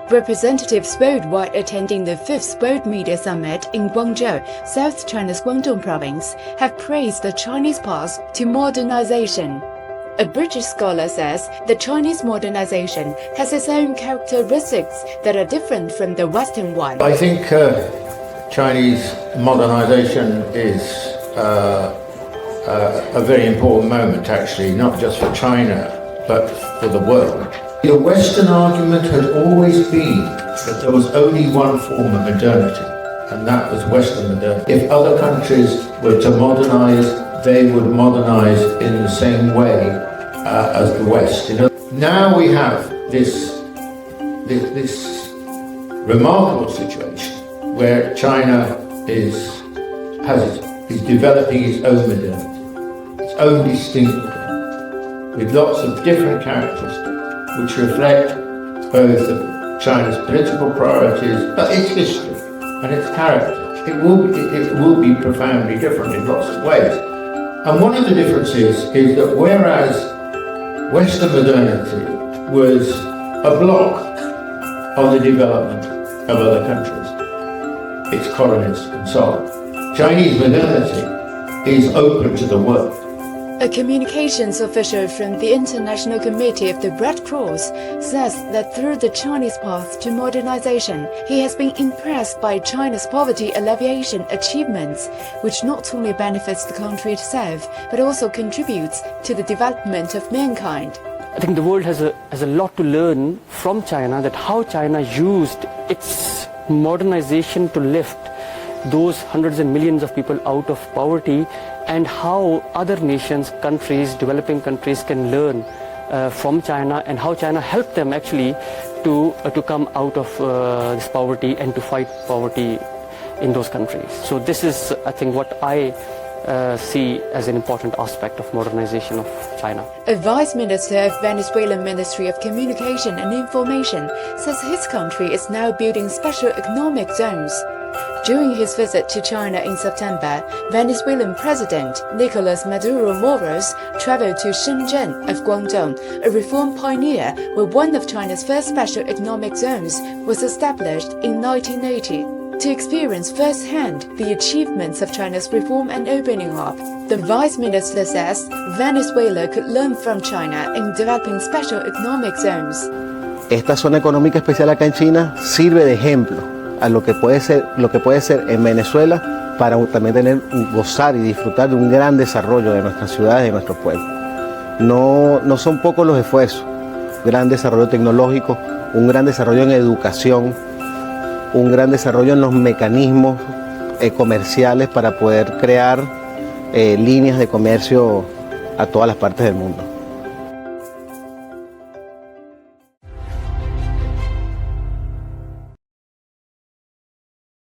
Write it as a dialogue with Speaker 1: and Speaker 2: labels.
Speaker 1: Representatives worldwide attending the 5th World Media Summit in Guangzhou, South China's Guangdong province, have praised the Chinese path to modernization. A British scholar says the Chinese modernization has its own characteristics that are different from the Western one.
Speaker 2: I think Chinese modernization is a very important moment, actually, not just for China, but for the world. The Western argument had always been that there was only one form of modernity, and that was Western modernity. If other countries were to modernize, they would modernize in the same way as the West. Now we have this remarkable situation where China is developing its own modernity, its own distinct modernity, with lots of different characteristics, which reflect both China's political priorities, but its history and its character. It will be profoundly different in lots of ways. And one of the differences is that whereas Western modernity was a block on the development of other countries, its colonies and so on, Chinese modernity is open to the world.
Speaker 1: A communications official from the International Committee of the Red Cross says that through the Chinese path to modernization, he has been impressed by China's poverty alleviation achievements, which not only benefits the country itself, but also contributes to the development of mankind.
Speaker 3: I think the world has a lot to learn from China, that how China used its modernization to lift those hundreds and millions of people out of poverty, and how other nations, countries, developing countries can learn from China, and how China helped them actually to come out of this poverty and to fight poverty in those countries. So this is, I think, what I see as an important aspect of modernization of China.
Speaker 1: A Vice Minister of Venezuelan Ministry of Communication and Information says his country is now building special economic zones. During his visit to China in September, Venezuelan President Nicolas Maduro Moros traveled to Shenzhen of Guangdong, a reform pioneer where one of China's first special economic zones was established in 1980. To experience firsthand the achievements of China's reform and opening up, the Vice Minister says Venezuela could learn from China in developing special economic zones.
Speaker 4: Esta zona económica especial acá en China sirve de ejemplo a lo que puede ser en Venezuela, para también gozar y disfrutar de un gran desarrollo de nuestras ciudades y de nuestro pueblo. No son pocos los esfuerzos, gran desarrollo tecnológico, un gran desarrollo en educación, un gran desarrollo en los mecanismos comerciales para poder crear líneas de comercio a todas las partes del mundo.